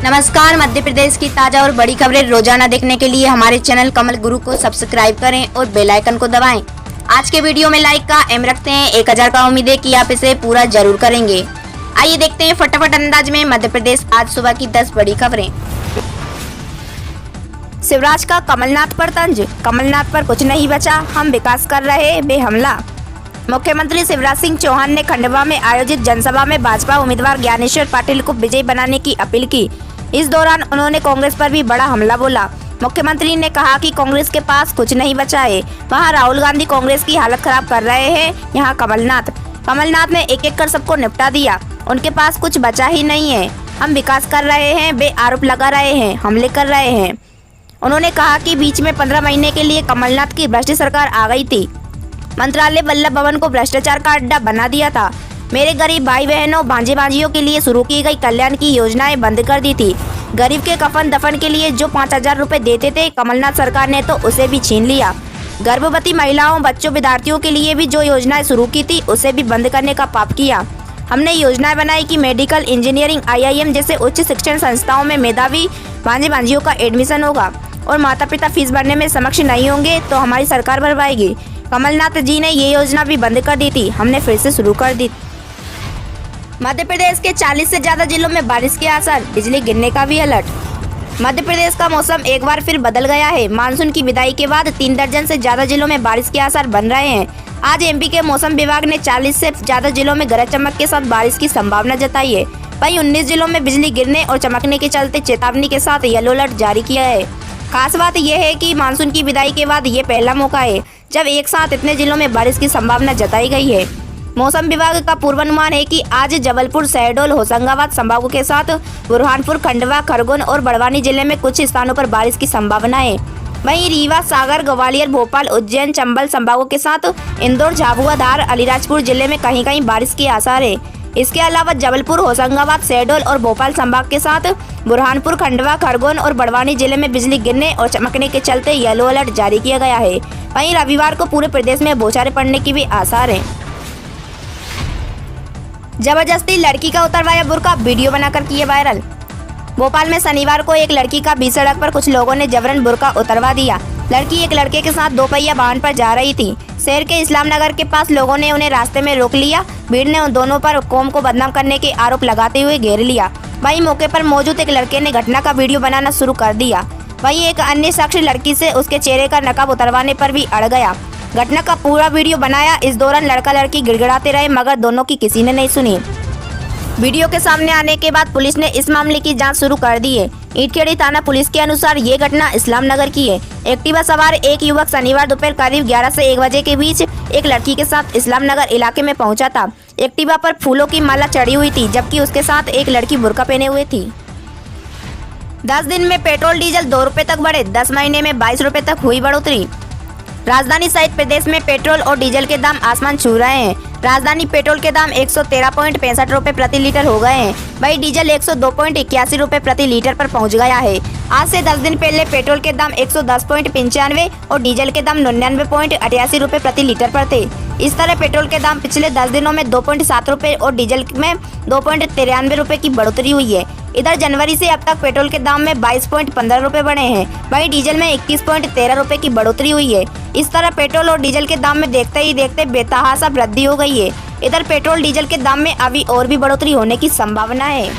नमस्कार। मध्य प्रदेश की ताजा और बड़ी खबरें रोजाना देखने के लिए हमारे चैनल कमल गुरु को सब्सक्राइब करें और बेल आइकन को दबाएं। आज के वीडियो में लाइक का एम रखते हैं 1000 का। उम्मीद है कि आप इसे पूरा जरूर करेंगे। आइए देखते हैं फटाफट अंदाज में मध्य प्रदेश आज सुबह की 10 बड़ी खबरें। शिवराज का कमलनाथ पर तंज, कमलनाथ पर कुछ नहीं बचा, हम विकास कर रहे बेहमला। मुख्यमंत्री शिवराज सिंह चौहान ने खंडवा में आयोजित जनसभा में भाजपा उम्मीदवार ज्ञानेश्वर पाटिल को विजयी बनाने की अपील की। इस दौरान उन्होंने कांग्रेस पर भी बड़ा हमला बोला। मुख्यमंत्री ने कहा कि कांग्रेस के पास कुछ नहीं बचा है, वहां राहुल गांधी कांग्रेस की हालत खराब कर रहे हैं, यहाँ कमलनाथ ने एक एक कर सबको निपटा दिया, उनके पास कुछ बचा ही नहीं है। हम विकास कर रहे हैं, वे आरोप लगा रहे हैं, हमले कर रहे हैं। उन्होंने कहा कि बीच में 15 महीने के लिए कमलनाथ की भ्रष्ट सरकार आ गई थी, मंत्रालय वल्लभ भवन को भ्रष्टाचार का अड्डा बना दिया था। मेरे गरीब भाई बहनों भांजे भांजियों के लिए शुरू की गई कल्याण की योजनाएं बंद कर दी थी। गरीब के कफन दफन के लिए जो 5000 रुपए देते थे, कमलनाथ सरकार ने तो उसे भी छीन लिया। गर्भवती महिलाओं, बच्चों, विद्यार्थियों के लिए भी जो योजनाएं शुरू की थी उसे भी बंद करने का पाप किया। हमने योजनाएं बनाई कि मेडिकल, इंजीनियरिंग, IIM जैसे उच्च शिक्षण संस्थाओं में मेधावी भांजे भांजियों का एडमिशन होगा और माता पिता फीस भरने में सक्षम नहीं होंगे तो हमारी सरकार भरवाएगी। कमलनाथ जी ने ये योजना भी बंद कर दी थी, हमने फिर से शुरू कर दी। मध्य प्रदेश के 40 से ज्यादा जिलों में बारिश के आसार, बिजली गिरने का भी अलर्ट। मध्य प्रदेश का मौसम एक बार फिर बदल गया है। मानसून की विदाई के बाद 3 दर्जन से ज्यादा जिलों में बारिश के आसार बन रहे हैं। आज MP के मौसम विभाग ने 40 से ज्यादा जिलों में गरज चमक के साथ बारिश की संभावना जताई है। वहीं 19 जिलों में बिजली गिरने और चमकने के चलते चेतावनी के साथ येलो अलर्ट जारी किया है। खास बात यह है कि मानसून की विदाई के बाद ये पहला मौका है जब एक साथ इतने जिलों में बारिश की संभावना जताई गई है। मौसम विभाग का पूर्वानुमान है कि आज जबलपुर, शहडोल, होशंगाबाद संभागों के साथ बुरहानपुर, खंडवा, खरगोन और बड़वानी जिले में कुछ स्थानों पर बारिश की संभावना है। वहीं रीवा, सागर, ग्वालियर, भोपाल, उज्जैन, चंबल संभागों के साथ इंदौर, झाबुआ, धार, अलीराजपुर जिले में कहीं कहीं बारिश के आसार है। इसके अलावा जबलपुर, होशंगाबाद, शहडोल और भोपाल संभाग के साथ बुरहानपुर, खंडवा, खरगोन और बड़वानी जिले में बिजली गिरने और चमकने के चलते येलो अलर्ट जारी किया गया है। वहीं रविवार को पूरे प्रदेश में बौछारें पड़ने की भी आसार है। जबरदस्ती लड़की का उतरवाया बुर्का, वीडियो बनाकर किए वायरल। भोपाल में शनिवार को एक लड़की का बीच सड़क पर कुछ लोगों ने जबरन बुर्का उतरवा दिया। लड़की एक लड़के के साथ 2 पहिया वाहन पर जा रही थी। शहर के इस्लाम नगर के पास लोगों ने उन्हें रास्ते में रोक लिया। भीड़ ने उन दोनों पर कौम को बदनाम करने के आरोप लगाते हुए घेर लिया। वहीं मौके पर मौजूद एक लड़के ने घटना का वीडियो बनाना शुरू कर दिया। वहीं एक अन्य शख्स लड़की से उसके चेहरे का नकाब उतरवाने पर भी अड़ गया। घटना का पूरा वीडियो बनाया। इस दौरान लड़का लड़की गिड़गिड़ाते रहे मगर दोनों की किसी ने नहीं सुनी। वीडियो के सामने आने के बाद पुलिस ने इस मामले की जांच शुरू कर दी है। ईटखेड़ी थाना पुलिस के अनुसार ये घटना इस्लाम नगर की है। एक्टिवा सवार एक युवक शनिवार दोपहर करीब 11 से 1 बजे के बीच एक लड़की के साथ इस्लाम नगर इलाके में पहुंचा था। एक्टिवा पर फूलों की माला चढ़ी हुई थी जबकि उसके साथ एक लड़की बुर्का पहने हुए थी। 10 दिन में पेट्रोल डीजल 2 रुपए तक बढ़े, 10 महीने में 22 रुपए तक हुई बढ़ोतरी। राजधानी सहित प्रदेश में पेट्रोल और डीजल के दाम आसमान छू रहे हैं। राजधानी पेट्रोल के दाम 113.65 रुपए प्रति लीटर हो गए हैं। वहीं डीजल 102.81 रुपए प्रति लीटर पर पहुंच गया है। आज से 10 दिन पहले पेट्रोल के दाम 110.95 और डीजल के दाम 99.88 रुपए प्रति लीटर पर थे। इस तरह पेट्रोल के दाम पिछले 10 दिनों में 2.7 रुपए और डीजल में 2.93 रुपए की बढ़ोतरी हुई है। इधर जनवरी से अब तक पेट्रोल के दाम में 22.15 रुपए बढ़े हैं। वहीं डीजल में 21.13 रुपए की बढ़ोतरी हुई है। इस तरह पेट्रोल और डीजल के दाम में देखते ही देखते बेतहाशा वृद्धि हो गई है। इधर पेट्रोल डीजल के दाम में अभी और भी बढ़ोतरी होने की संभावना है।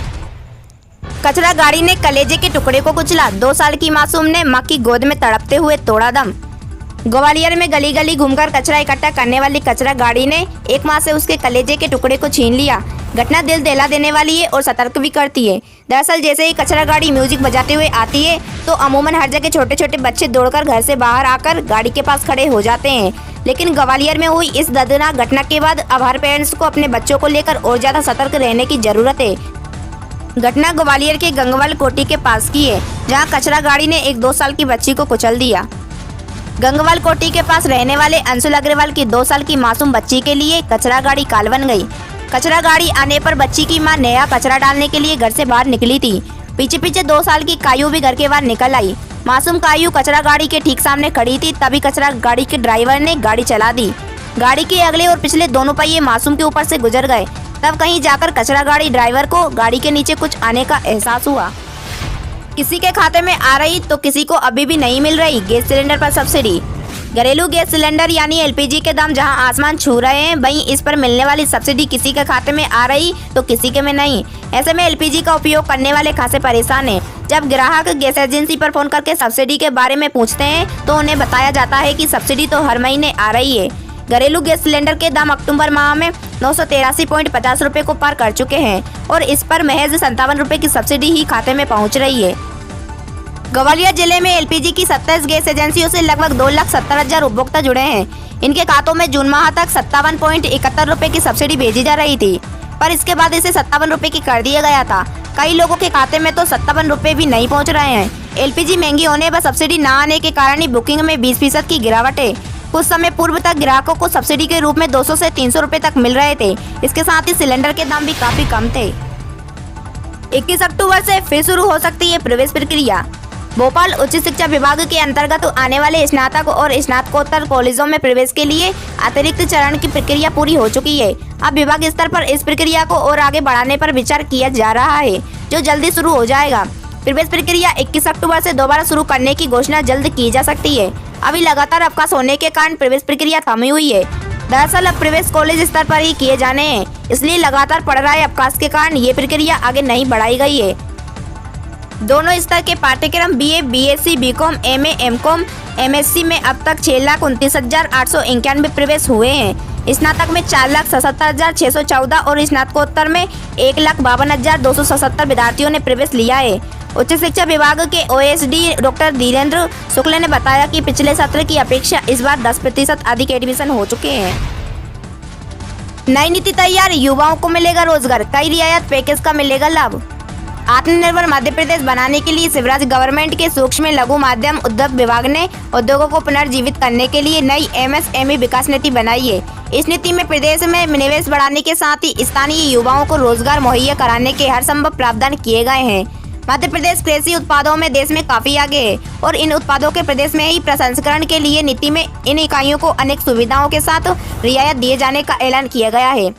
कचरा गाड़ी ने कलेजे के टुकड़े को कुचला, 2 साल की मासूम ने मां की गोद में तड़पते हुए तोड़ा दम। ग्वालियर में गली गली घूमकर कचरा इकट्ठा करने वाली कचरा गाड़ी ने एक मां से उसके कलेजे के टुकड़े को छीन लिया। घटना दिल दहला देने वाली है और सतर्क भी करती है। दरअसल जैसे ही कचरा गाड़ी म्यूजिक बजाते हुए आती है तो अमूमन हर जगह छोटे छोटे बच्चे दौड़कर घर से बाहर आकर गाड़ी के पास खड़े हो जाते हैं। लेकिन ग्वालियर में हुई इस दर्दनाक घटना के बाद अब हर पेरेंट्स को अपने बच्चों को लेकर और ज्यादा सतर्क रहने की जरूरत है। घटना ग्वालियर के गंगवाल कोठी के पास की है, जहाँ कचरा गाड़ी ने एक 2 साल की बच्ची को कुचल दिया। गंगवाल कोठी के पास रहने वाले अंशुल अग्रवाल की 2 साल की मासूम बच्ची के लिए कचरा गाड़ी काल बन गई। कचरा गाड़ी आने पर बच्ची की मां नया कचरा डालने के लिए घर से बाहर निकली थी। पीछे पीछे 2 साल की कायू भी घर के बाहर निकल आई। मासूम कायू कचरा गाड़ी के ठीक सामने खड़ी थी, तभी कचरा गाड़ी के ड्राइवर ने गाड़ी चला दी। गाड़ी के अगले और पिछले दोनों पहिए मासूम के ऊपर से गुजर गए। तब कहीं जाकर कचरा गाड़ी ड्राइवर को गाड़ी के नीचे कुछ आने का एहसास हुआ। किसी के खाते में आ रही तो किसी को अभी भी नहीं मिल रही गैस सिलेंडर पर सब्सिडी। घरेलू गैस सिलेंडर यानी एलपीजी के दाम जहां आसमान छू रहे हैं, वहीं इस पर मिलने वाली सब्सिडी किसी के खाते में आ रही तो किसी के में नहीं। ऐसे में एलपीजी का उपयोग करने वाले खासे परेशान हैं। जब ग्राहक गैस एजेंसी पर फोन करके सब्सिडी के बारे में पूछते हैं तो उन्हें बताया जाता है कि सब्सिडी तो हर महीने आ रही है। घरेलू गैस सिलेंडर के दाम अक्टूबर माह में 983.50 रुपए को पार कर चुके हैं और इस पर महज 57 रुपए की सब्सिडी ही खाते में पहुंच रही है। ग्वालियर जिले में एलपीजी की 27 गैस एजेंसियों से लगभग 2,70,000 उपभोक्ता जुड़े हैं। इनके खातों में जून माह तक 57.71 रुपए की सब्सिडी भेजी जा रही थी, पर इसके बाद इसे 57 रुपए की कर दिया गया था। कई लोगों के खाते में तो 57 रुपए भी नहीं पहुंच रहे हैं। एलपीजी महंगी होने व सब्सिडी न आने के कारण ही बुकिंग में 20% की गिरावट है। कुछ समय पूर्व तक ग्राहकों को सब्सिडी के रूप में 200 से 300 रुपए तक मिल रहे थे। इसके साथ ही सिलेंडर के दाम भी काफी कम थे। 21 अक्टूबर से फिर शुरू हो सकती है प्रवेश प्रक्रिया। भोपाल उच्च शिक्षा विभाग के अंतर्गत आने वाले स्नातक और स्नातकोत्तर कॉलेजों में प्रवेश के लिए अतिरिक्त चरण की प्रक्रिया पूरी हो चुकी है। अब विभाग स्तर पर इस प्रक्रिया को और आगे बढ़ाने पर विचार किया जा रहा है, जो जल्दी शुरू हो जाएगा। प्रवेश प्रक्रिया 21 अक्टूबर से दोबारा शुरू करने की घोषणा जल्द की जा सकती है। अभी लगातार अवकाश होने के कारण प्रवेश प्रक्रिया थमी हुई है। दरअसल अब प्रवेश कॉलेज स्तर पर ही किए जाने हैं, इसलिए लगातार पड़ रहे अवकाश के कारण ये प्रक्रिया आगे नहीं बढ़ाई गई है। दोनों स्तर के पाठ्यक्रम BA, BSc, BCom, MA, MCom, MSc में अब तक 6,29,891 प्रवेश हुए हैं। स्नातक में 4,77,614 और स्नातकोत्तर में 1,52,277 विद्यार्थियों ने प्रवेश लिया है। उच्च शिक्षा विभाग के ओएसडी डॉक्टर धीरेन्द्र शुक्ल ने बताया कि पिछले सत्र की अपेक्षा इस बार 10% अधिक एडमिशन हो चुके हैं। नई नीति तैयार, युवाओं को मिलेगा रोजगार, कई रियायत पैकेज का मिलेगा लाभ। आत्मनिर्भर मध्य प्रदेश बनाने के लिए शिवराज गवर्नमेंट के सूक्ष्म लघु माध्यम उद्योग विभाग ने उद्योगों को पुनर्जीवित करने के लिए नई एमएसएमई विकास नीति बनाई है। इस नीति में प्रदेश में निवेश बढ़ाने के साथ ही स्थानीय युवाओं को रोजगार मुहैया कराने के हर संभव प्रावधान किए गए हैं। मध्य प्रदेश कृषि उत्पादों में देश में काफी आगे है और इन उत्पादों के प्रदेश में ही प्रसंस्करण के लिए नीति में इन इकाइयों को अनेक सुविधाओं के साथ रियायत दिए जाने का ऐलान किया गया है।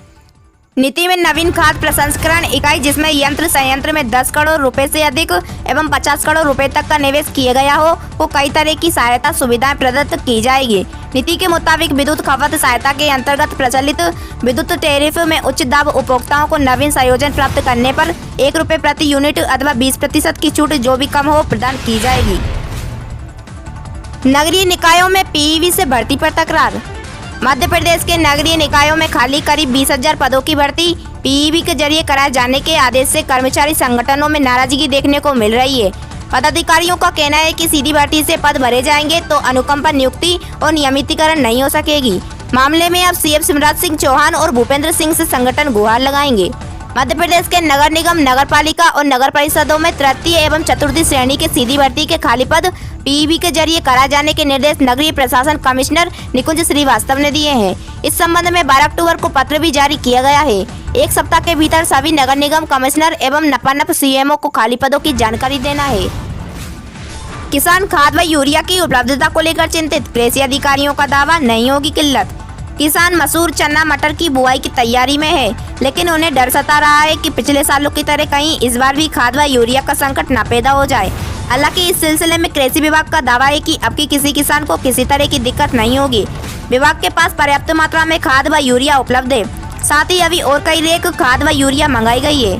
नीति में नवीन खाद प्रसंस्करण इकाई, जिसमें यंत्र संयंत्र में 10 करोड़ रुपए से अधिक एवं 50 करोड़ रुपए तक का निवेश किया गया हो, वो कई तरह की सहायता सुविधाएं प्रदत्त की जाएगी। नीति के मुताबिक विद्युत खपत सहायता के अंतर्गत प्रचलित विद्युत टैरिफ में उच्च दाब उपभोक्ताओं को नवीन संयोजन प्राप्त करने पर 1 रुपए प्रति यूनिट अथवा 20% की छूट जो भी कम हो प्रदान की जाएगी। नगरीय निकायों में पीईवी से भर्ती पर तकरार। मध्य प्रदेश के नगरीय निकायों में खाली करीब 20,000 पदों की भर्ती पीईवी के जरिए कराए जाने के आदेश से कर्मचारी संगठनों में नाराजगी देखने को मिल रही है। पदाधिकारियों का कहना है कि सीधी भर्ती से पद भरे जाएंगे तो अनुकंपा नियुक्ति और नियमितीकरण नहीं हो सकेगी। मामले में अब सीएम शिवराज सिंह चौहान और भूपेंद्र सिंह से संगठन गुहार लगाएंगे। मध्य प्रदेश के नगर निगम, नगर पालिका और नगर परिषदों में तृतीय एवं चतुर्थी श्रेणी के सीधी भर्ती के खाली पद पीईवी के जरिए कराए जाने के निर्देश नगरीय प्रशासन कमिश्नर निकुंज श्रीवास्तव ने दिए हैं। इस संबंध में 12 अक्टूबर को पत्र भी जारी किया गया है। एक सप्ताह के भीतर सभी नगर निगम कमिश्नर एवं नपानप सीएमओ को खाली पदों की जानकारी देना है। किसान खाद व यूरिया की उपलब्धता को लेकर चिंतित, कृषि अधिकारियों का दावा नहीं होगी किल्लत। किसान मसूर, चना, मटर की बुआई की तैयारी में है, लेकिन उन्हें डर सता रहा है कि पिछले सालों की तरह कहीं इस बार भी खाद व यूरिया का संकट न पैदा हो जाए। हालांकि इस सिलसिले में कृषि विभाग का दावा है कि अब की किसी किसान को किसी तरह की दिक्कत नहीं होगी। विभाग के पास पर्याप्त मात्रा में खाद व यूरिया उपलब्ध है। साथ ही अभी और कई रेक खाद व यूरिया मंगाई गई है।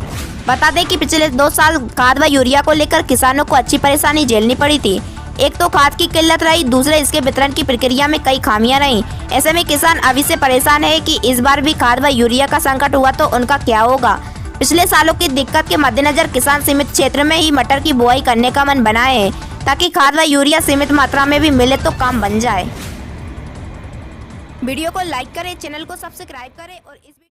बता दें कि पिछले 2 साल खाद व यूरिया को लेकर किसानों को अच्छी परेशानी झेलनी पड़ी थी। एक तो खाद की किल्लत रही, दूसरे इसके वितरण की प्रक्रिया में कई खामियां रहीं। ऐसे में किसान अभी से परेशान है कि इस बार भी खाद व यूरिया का संकट हुआ तो उनका क्या होगा। पिछले सालों की दिक्कत के मद्देनजर किसान सीमित क्षेत्र में ही मटर की बुआई करने का मन बनाए हैं, ताकि खाद व यूरिया सीमित मात्रा में भी मिले तो काम बन जाए। वीडियो को लाइक करें, चैनल को सब्सक्राइब करें और इस